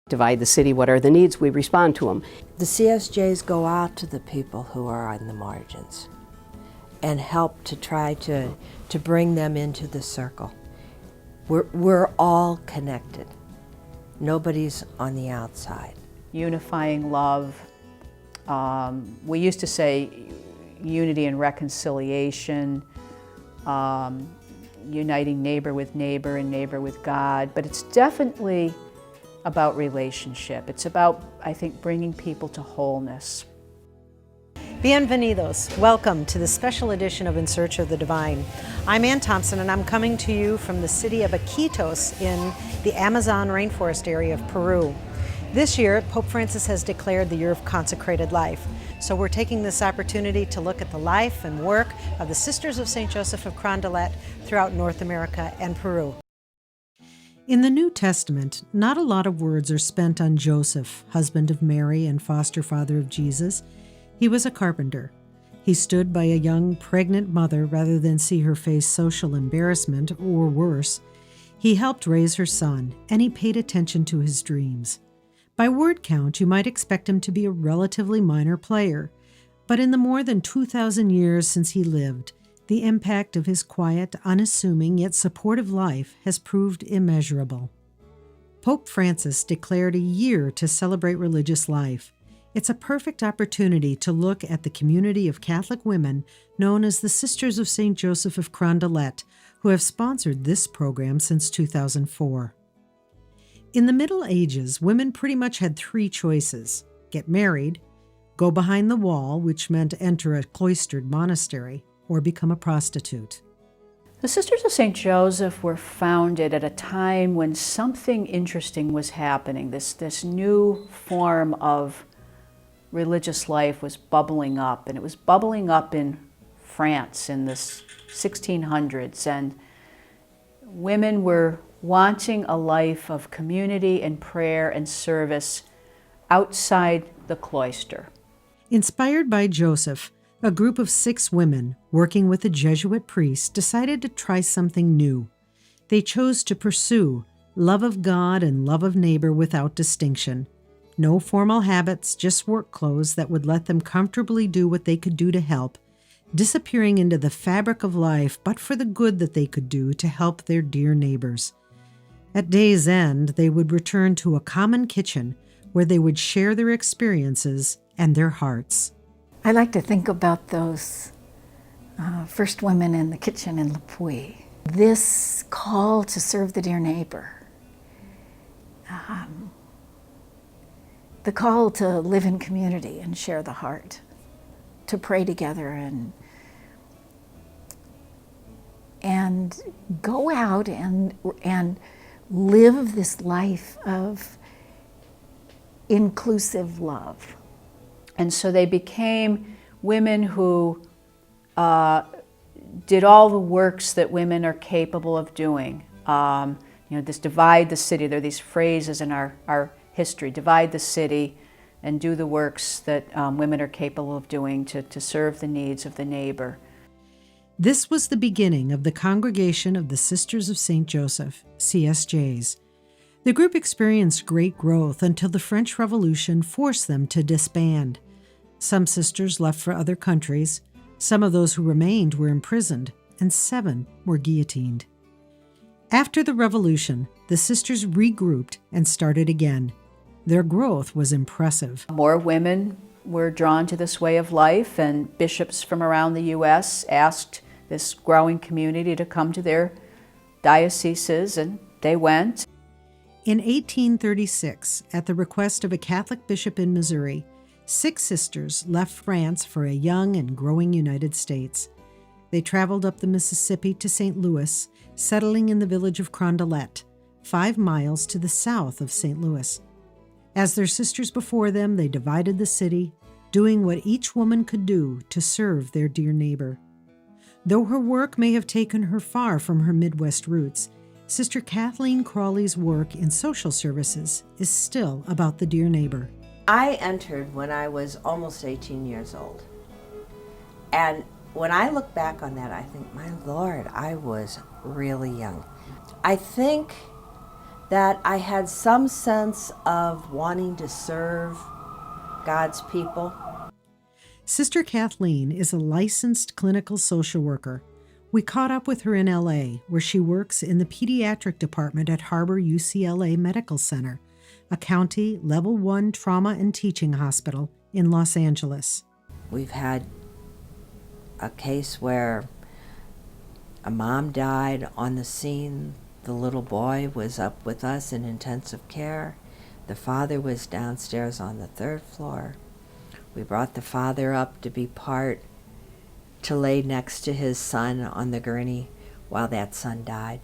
Divide the city, what are the needs, we respond to them. The CSJs go out to the people who are on the margins and help to try to bring them into the circle. We're all connected. Nobody's on the outside. Unifying love. We used to say unity and reconciliation, uniting neighbor with neighbor and neighbor with God, but it's definitely about relationship. It's about, I think, bringing people to wholeness. Bienvenidos. Welcome to the special edition of In Search of the Divine. I'm Ann Thompson, and I'm coming to you from the city of Iquitos in the Amazon rainforest area of Peru. This year, Pope Francis has declared the Year of Consecrated Life. So we're taking this opportunity to look at the life and work of the Sisters of St. Joseph of Carondelet throughout North America and Peru. In the New Testament, not a lot of words are spent on Joseph, husband of Mary and foster father of Jesus. He was a carpenter. He stood by a young, pregnant mother rather than see her face social embarrassment or worse. He helped raise her son, and he paid attention to his dreams. By word count, you might expect him to be a relatively minor player, but in the more than 2,000 years since he lived, the impact of his quiet, unassuming, yet supportive life has proved immeasurable. Pope Francis declared a year to celebrate religious life. It's a perfect opportunity to look at the community of Catholic women known as the Sisters of St. Joseph of Carondelet, who have sponsored this program since 2004. In the Middle Ages, women pretty much had three choices: get married, go behind the wall, which meant enter a cloistered monastery, or become a prostitute. The Sisters of St. Joseph were founded at a time when something interesting was happening. This new form of religious life was bubbling up, and it was bubbling up in France in the 1600s, and women were wanting a life of community and prayer and service outside the cloister. Inspired by Joseph, a group of 6 women working with a Jesuit priest decided to try something new. They chose to pursue love of God and love of neighbor without distinction. No formal habits, just work clothes that would let them comfortably do what they could do to help, disappearing into the fabric of life, but for the good that they could do to help their dear neighbors. At day's end, they would return to a common kitchen where they would share their experiences and their hearts. I like to think about those first women in the kitchen in Le Puy. This call to serve the dear neighbor, the call to live in community and share the heart, to pray together and go out and live this life of inclusive love. And so they became women who did all the works that women are capable of doing. This divide the city. There are these phrases in our history: divide the city and do the works that women are capable of doing to serve the needs of the neighbor. This was the beginning of the Congregation of the Sisters of St. Joseph, CSJs. The group experienced great growth until the French Revolution forced them to disband. Some sisters left for other countries, some of those who remained were imprisoned, and 7 were guillotined. After the revolution, the sisters regrouped and started again. Their growth was impressive. More women were drawn to this way of life, and bishops from around the U.S. asked this growing community to come to their dioceses, and they went. In 1836, at the request of a Catholic bishop in Missouri, 6 sisters left France for a young and growing United States. They traveled up the Mississippi to St. Louis, settling in the village of Carondelet, 5 miles to the south of St. Louis. As their sisters before them, they divided the city, doing what each woman could do to serve their dear neighbor. Though her work may have taken her far from her Midwest roots, Sister Kathy Crowley's work in social services is still about the dear neighbor. I entered when I was almost 18 years old. And when I look back on that, I think, my Lord, I was really young. I think that I had some sense of wanting to serve God's people. Sister Kathleen is a licensed clinical social worker. We caught up with her in LA, where she works in the pediatric department at Harbor UCLA Medical Center, a county level 1 trauma and teaching hospital in Los Angeles. We've had a case where a mom died on the scene. The little boy was up with us in intensive care. The father was downstairs on the 3rd floor. We brought the father up to lay next to his son on the gurney while that son died.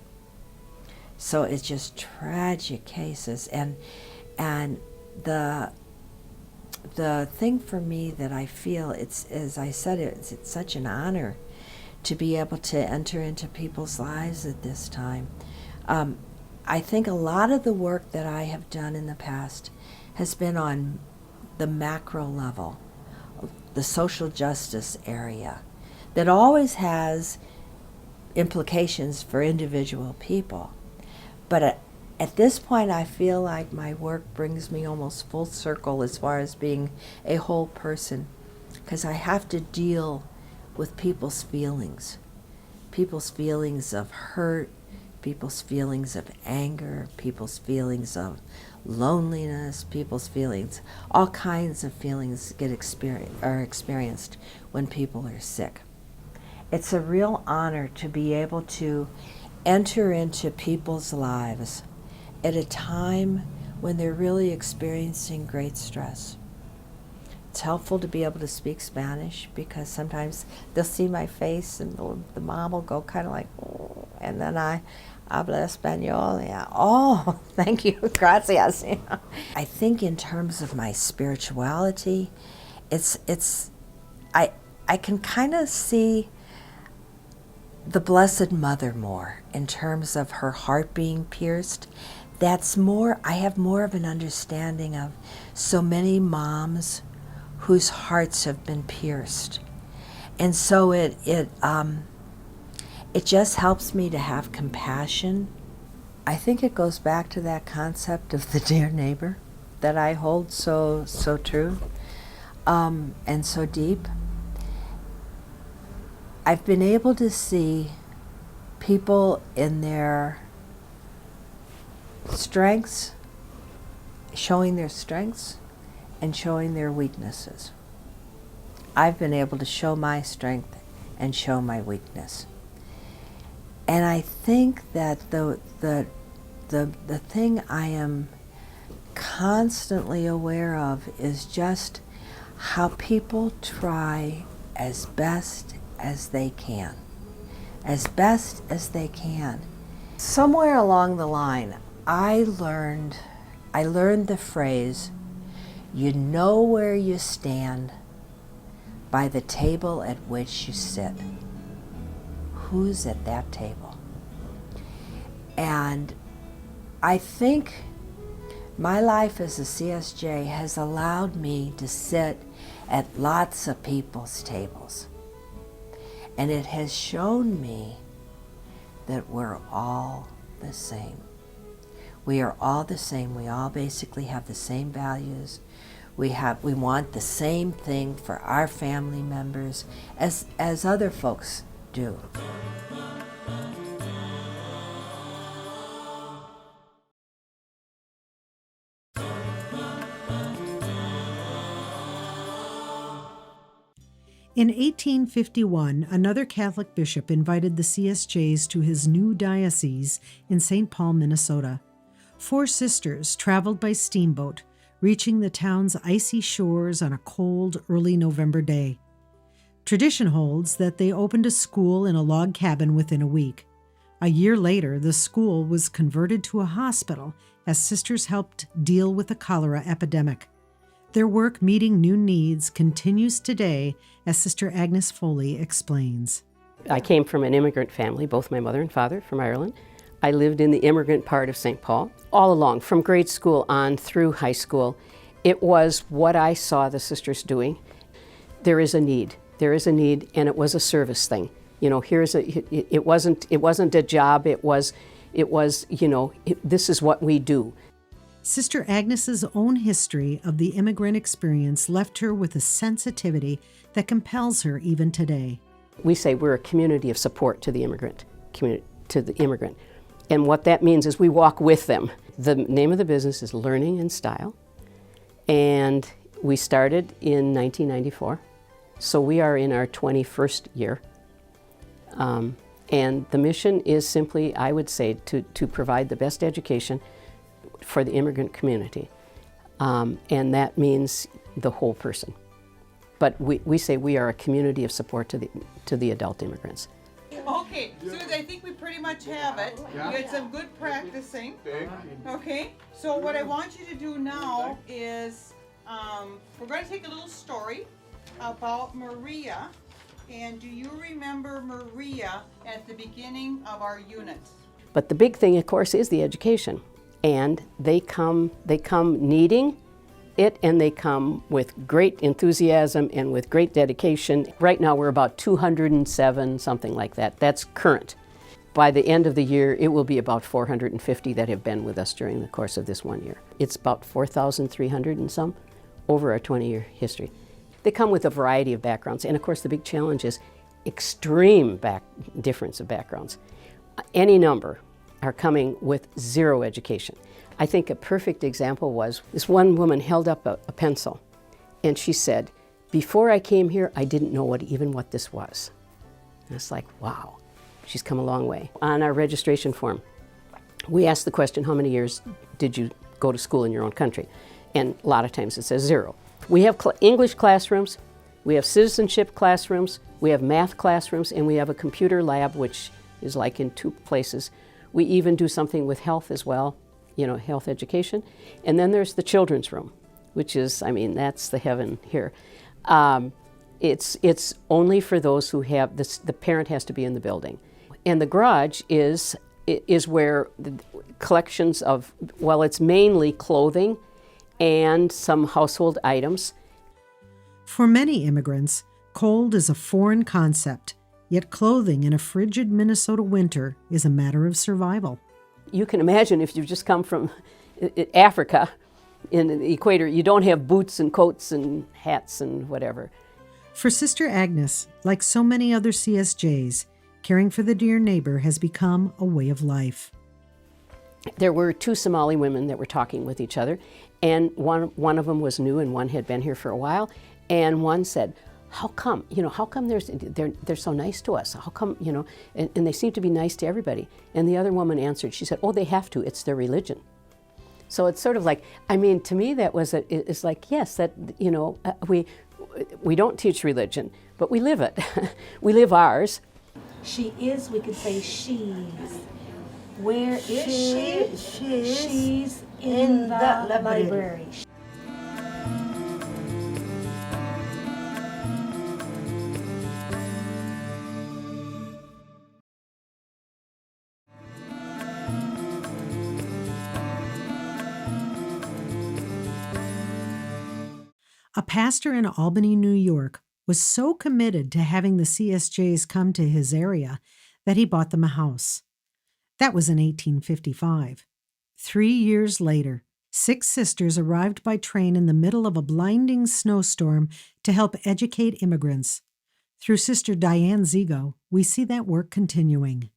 So it's just tragic cases. And the thing for me that I feel, it's, as I said, it's such an honor to be able to enter into people's lives at this time. I think a lot of the work that I have done in the past has been on the macro level, the social justice area, that always has implications for individual people. But at this point, I feel like my work brings me almost full circle as far as being a whole person, because I have to deal with people's feelings of hurt, people's feelings of anger, people's feelings of loneliness, people's feelings, all kinds of feelings are experienced when people are sick. It's a real honor to be able to enter into people's lives at a time when they're really experiencing great stress. It's helpful to be able to speak Spanish, because sometimes they'll see my face and the mom will go kind of like, oh, and then I habla español, yeah. Oh, thank you, gracias. You know? I think in terms of my spirituality, I can kind of see the Blessed Mother more in terms of her heart being pierced. I have more of an understanding of so many moms whose hearts have been pierced. And so it just helps me to have compassion. I think it goes back to that concept of the dear neighbor that I hold so true and so deep. I've been able to see people in their strengths, showing their strengths and showing their weaknesses. I've been able to show my strength and show my weakness. And I think that the thing I am constantly aware of is just how people try as best as they can. Somewhere along the line, I learned the phrase, you know where you stand by the table at which you sit. Who's at that table? And I think my life as a CSJ has allowed me to sit at lots of people's tables. And it has shown me that we're all the same. We are all the same. We all basically have the same values. We want the same thing for our family members as other folks do. In 1851, another Catholic bishop invited the CSJs to his new diocese in St. Paul, Minnesota. 4 sisters traveled by steamboat, reaching the town's icy shores on a cold, early November day. Tradition holds that they opened a school in a log cabin within a week. A year later, the school was converted to a hospital as sisters helped deal with the cholera epidemic. Their work meeting new needs continues today, as Sister Agnes Foley explains. I came from an immigrant family, both my mother and father from Ireland. I lived in the immigrant part of St. Paul. All along, from grade school on through high school, it was what I saw the sisters doing. There is a need, and it was a service thing. You know, it wasn't a job, it was It was, this is what we do. Sister Agnes's own history of the immigrant experience left her with a sensitivity that compels her even today. We say we're a community of support to the immigrant. And what that means is we walk with them. The name of the business is Learning in Style, and we started in 1994, so we are in our 21st year. And the mission is simply, I would say, to provide the best education for the immigrant community. And that means the whole person. But we say we are a community of support to the adult immigrants. Okay, so I think we pretty much have it. You had some good practicing. Okay, so what I want you to do now is, we're going to take a little story about Maria. And do you remember Maria at the beginning of our unit? But the big thing, of course, is the education. And they come needing it, and they come with great enthusiasm and with great dedication. Right now we're about 207, something like that. That's current. By the end of the year, it will be about 450 that have been with us during the course of this 1 year. It's about 4,300 and some over our 20-year history. They come with a variety of backgrounds, and of course the big challenge is extreme difference of backgrounds. Any number are coming with zero education. I think a perfect example was this one woman held up a pencil, and she said, "Before I came here, I didn't know what this was." And it's like, wow, she's come a long way. On our registration form, we ask the question, how many years did you go to school in your own country? And a lot of times it says 0. We have English classrooms, we have citizenship classrooms, we have math classrooms, and we have a computer lab, which is like in 2 places. We even do something with health as well, health education. And then there's the children's room, which is, that's the heaven here. It's only for those who have, the parent has to be in the building. And the garage is where the collections of, it's mainly clothing and some household items. For many immigrants, cold is a foreign concept, yet clothing in a frigid Minnesota winter is a matter of survival. You can imagine if you've just come from Africa in the equator, you don't have boots and coats and hats and whatever. For Sister Agnes, like so many other CSJs, caring for the dear neighbor has become a way of life. There were 2 Somali women that were talking with each other, and one of them was new and one had been here for a while, and one said, how come they're so nice to us? How come, and they seem to be nice to everybody? And the other woman answered, she said, oh, they have to, it's their religion. So it's sort of like, to me that was, it's like, yes, that, we don't teach religion, but we live it. We live ours. She is, we could say she's. Where is she? She's in the library. A pastor in Albany, New York, was so committed to having the CSJs come to his area that he bought them a house. That was in 1855. 3 years later, 6 sisters arrived by train in the middle of a blinding snowstorm to help educate immigrants. Through Sister Diane Zigo, we see that work continuing.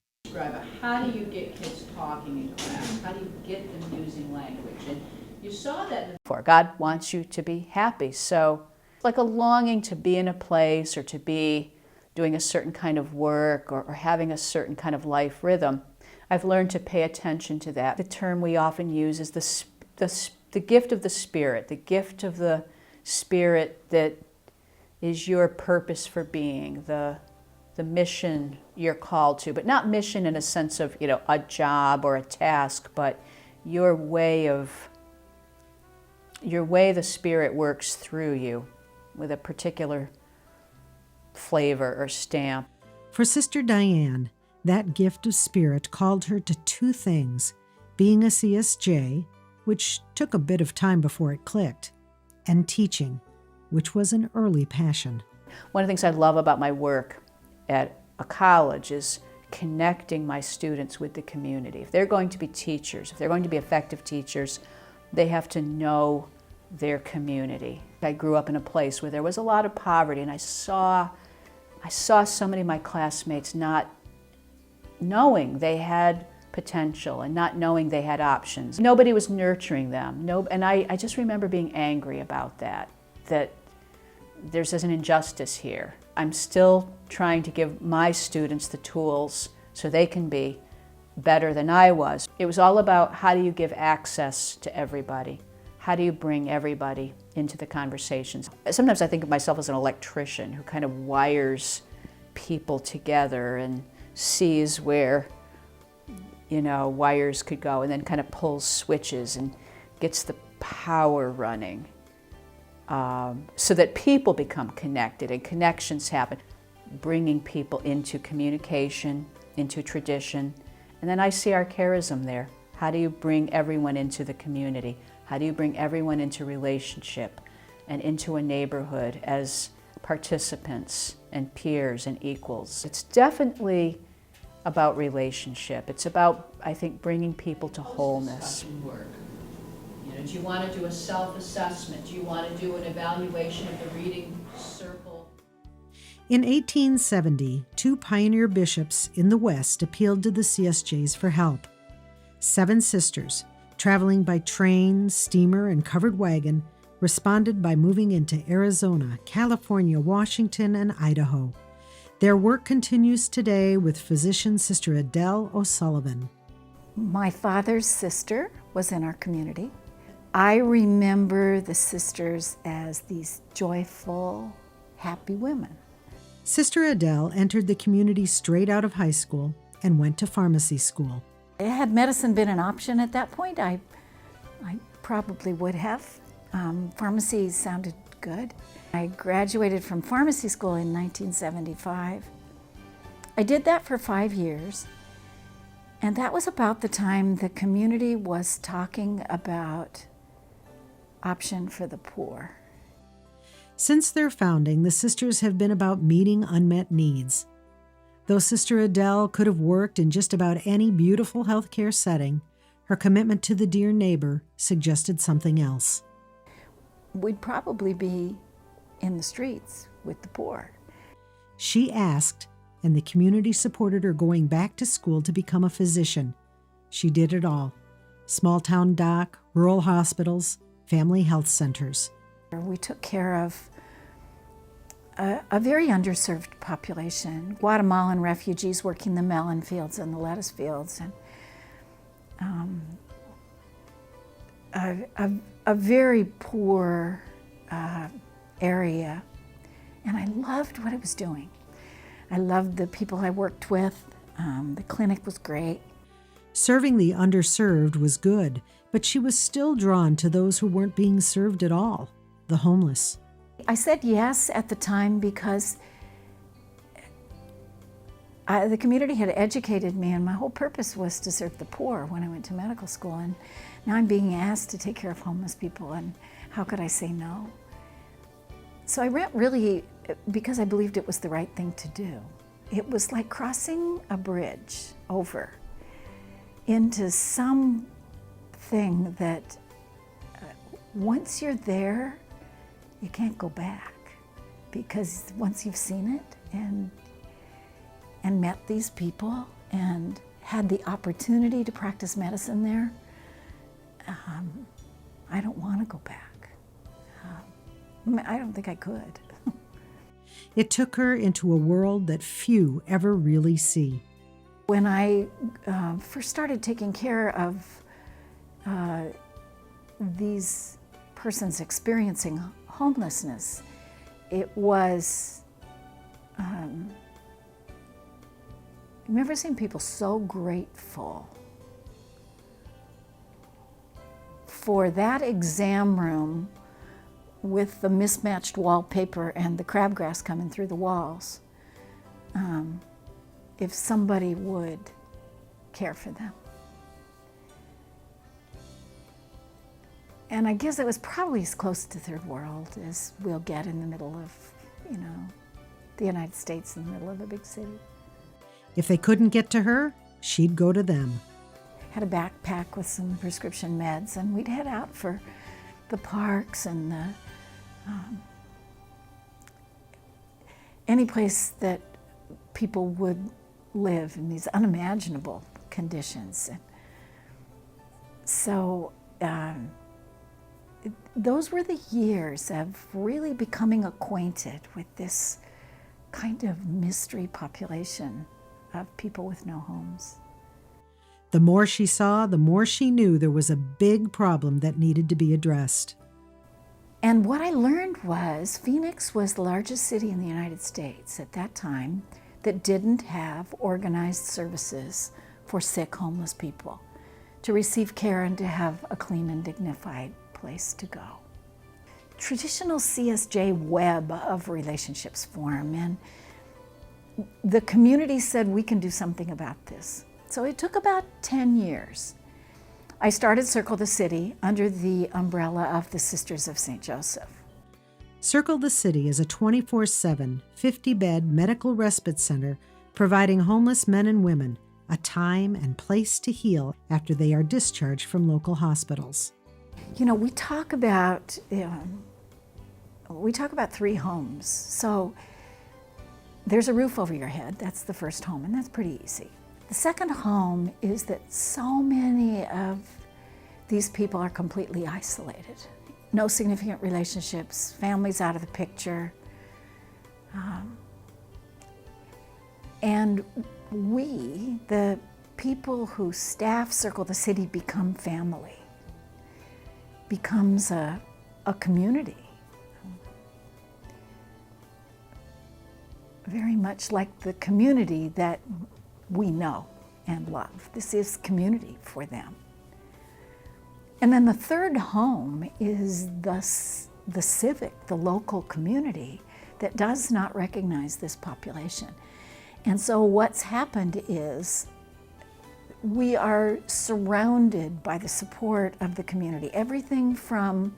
How do you get kids talking in class? How do you get them using language? And you saw that before. God wants you to be happy. So it's like a longing to be in a place or to be doing a certain kind of work or having a certain kind of life rhythm. I've learned to pay attention to that. The term we often use is the gift of the Spirit, the gift of the Spirit that is your purpose for being, the mission you're called to, but not mission in a sense of, a job or a task, but your way the Spirit works through you with a particular flavor or stamp. For Sister Diane, that gift of Spirit called her to 2 things: being a CSJ, which took a bit of time before it clicked, and teaching, which was an early passion. One of the things I love about my work at a college is connecting my students with the community. If they're going to be teachers, if they're going to be effective teachers, they have to know their community. I grew up in a place where there was a lot of poverty, and I saw so many of my classmates not knowing they had potential and not knowing they had options. Nobody was nurturing them. And I just remember being angry about that there's an injustice here. I'm still trying to give my students the tools so they can be better than I was. It was all about, how do you give access to everybody? How do you bring everybody into the conversations? Sometimes I think of myself as an electrician who kind of wires people together and sees where, wires could go, and then kind of pulls switches and gets the power running, so that people become connected and connections happen, bringing people into communication, into tradition. And then I see our charism there. How do you bring everyone into the community? How do you bring everyone into relationship and into a neighborhood as participants and peers and equals? It's definitely about relationship. It's about, I think, bringing people to wholeness. Do you want to do a self-assessment? Do you want to do an evaluation of the reading circle? In 1870, 2 pioneer bishops in the West appealed to the CSJs for help. 7 sisters, traveling by train, steamer, and covered wagon, responded by moving into Arizona, California, Washington, and Idaho. Their work continues today with physician Sister Adele O'Sullivan. My father's sister was in our community. I remember the sisters as these joyful, happy women. Sister Adele entered the community straight out of high school and went to pharmacy school. Had medicine been an option at that point, I probably would have. Pharmacy sounded good. I graduated from pharmacy school in 1975. I did that for 5 years, and that was about the time the community was talking about option for the poor. Since their founding, the sisters have been about meeting unmet needs. Though Sister Adele could have worked in just about any beautiful healthcare setting, her commitment to the dear neighbor suggested something else. We'd probably be in the streets with the poor. She asked, and the community supported her going back to school to become a physician. She did it all: small-town doc, rural hospitals, family health centers. We took care of a very underserved population, Guatemalan refugees working the melon fields and the lettuce fields, and a very poor area. And I loved what it was doing. I loved the people I worked with. The clinic was great. Serving the underserved was good, but she was still drawn to those who weren't being served at all, the homeless. I said yes at the time because the community had educated me, and my whole purpose was to serve the poor when I went to medical school. And now I'm being asked to take care of homeless people, and how could I say no? So I went really because I believed it was the right thing to do. It was like crossing a bridge over into something that once you're there, you can't go back, because once you've seen it and met these people and had the opportunity to practice medicine there, I don't want to go back. I don't think I could. It took her into a world that few ever really see. When I first started taking care of these persons experiencing homelessness, it was, I remember seeing people so grateful for that exam room with the mismatched wallpaper and the crabgrass coming through the walls, if somebody would care for them. And I guess it was probably as close to third world as we'll get in the middle of, the United States, in the middle of a big city. If they couldn't get to her, she'd go to them. Had a backpack with some prescription meds, and we'd head out for the parks and any place that people would live in these unimaginable conditions. And so those were the years of really becoming acquainted with this kind of mystery population of people with no homes. The more she saw, the more she knew there was a big problem that needed to be addressed. And what I learned was Phoenix was the largest city in the United States at that time that didn't have organized services for sick, homeless people to receive care and to have a clean and dignified place to go. Traditional CSJ web of relationships form, and the community said we can do something about this. So it took about 10 years. I started Circle the City under the umbrella of the Sisters of St. Joseph. Circle the City is a 24/7, 50-bed medical respite center providing homeless men and women a time and place to heal after they are discharged from local hospitals. You know, we talk about 3 homes. So there's a roof over your head. That's the first home, and that's pretty easy. The second home is that so many of these people are completely isolated. No significant relationships, families out of the picture. And we, the people who staff Circle the City, become family, becomes a community. Very much like the community that we know and love. This is community for them. And then the third home is the civic, the local community that does not recognize this population. And so what's happened is we are surrounded by the support of the community. Everything from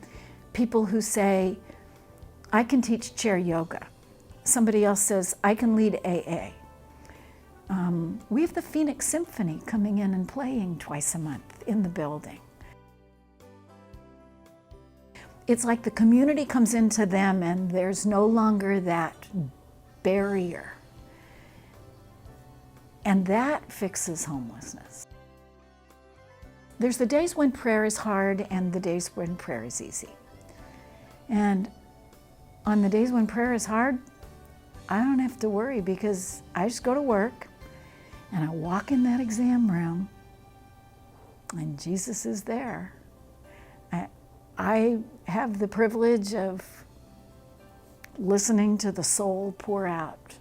people who say, I can teach chair yoga. Somebody else says, I can lead AA. We have the Phoenix Symphony coming in and playing twice a month in the building. It's like the community comes into them and there's no longer that barrier. And that fixes homelessness. There's the days when prayer is hard and the days when prayer is easy. And on the days when prayer is hard, I don't have to worry because I just go to work and I walk in that exam room and Jesus is there. I have the privilege of listening to the soul pour out,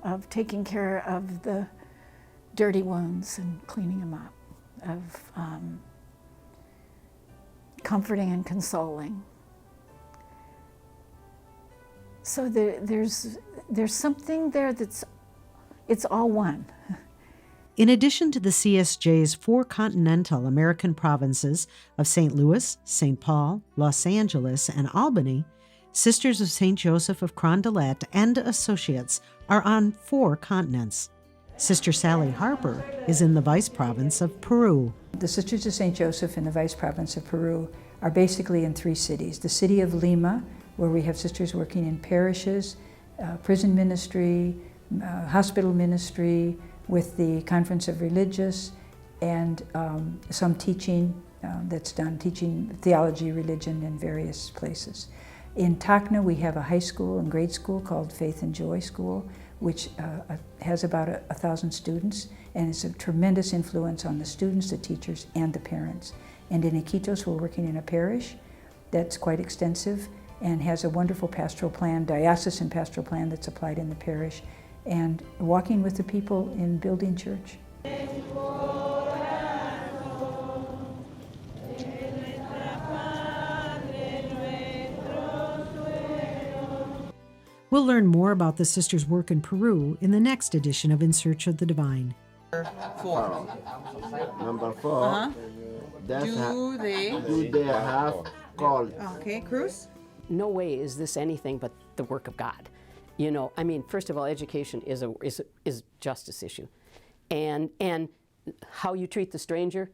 of taking care of the dirty wounds and cleaning them up, of comforting and consoling. So there's something there it's all one. In addition to the CSJ's 4 continental American provinces of St. Louis, St. Paul, Los Angeles, and Albany, Sisters of St. Joseph of Carondelet and Associates are on 4 continents. Sister Sally Harper is in the Vice Province of Peru. The Sisters of St. Joseph in the Vice Province of Peru are basically in 3 cities. The city of Lima, where we have sisters working in parishes, prison ministry, hospital ministry, with the Conference of Religious, and some teaching that's done, teaching theology, religion in various places. In Tacna, we have a high school and grade school called Faith and Joy School, which has about 1,000 students, and it's a tremendous influence on the students, the teachers, and the parents. And in Iquitos, we're working in a parish that's quite extensive and has a wonderful pastoral plan, diocesan pastoral plan that's applied in the parish, and walking with the people in building church. We'll learn more about the sisters' work in Peru in the next edition of In Search of the Divine. 4. Number 4. Do they have called? Okay, Cruz? No way is this anything but the work of God. You know, I mean, first of all, education is a justice issue, and how you treat the stranger,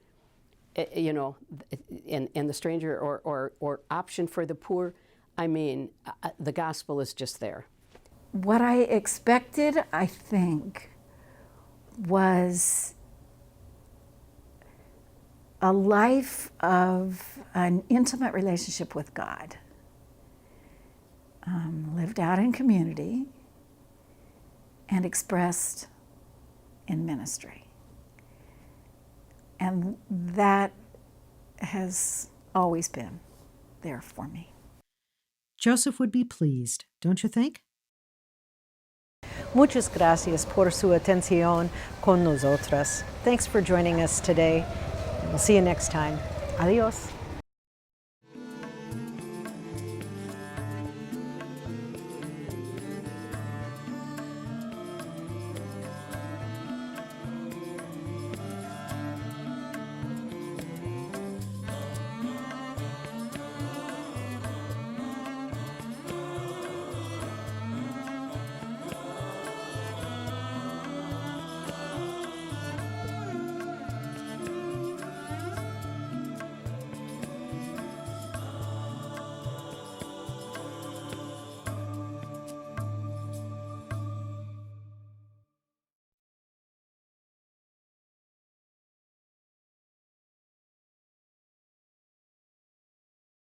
you know, and the stranger or option for the poor. I mean, the gospel is just there. What I expected, I think, was a life of an intimate relationship with God, lived out in community and expressed in ministry. And that has always been there for me. Joseph would be pleased, don't you think? Muchas gracias por su atención con nosotras. Thanks for joining us today. We'll see you next time. Adios.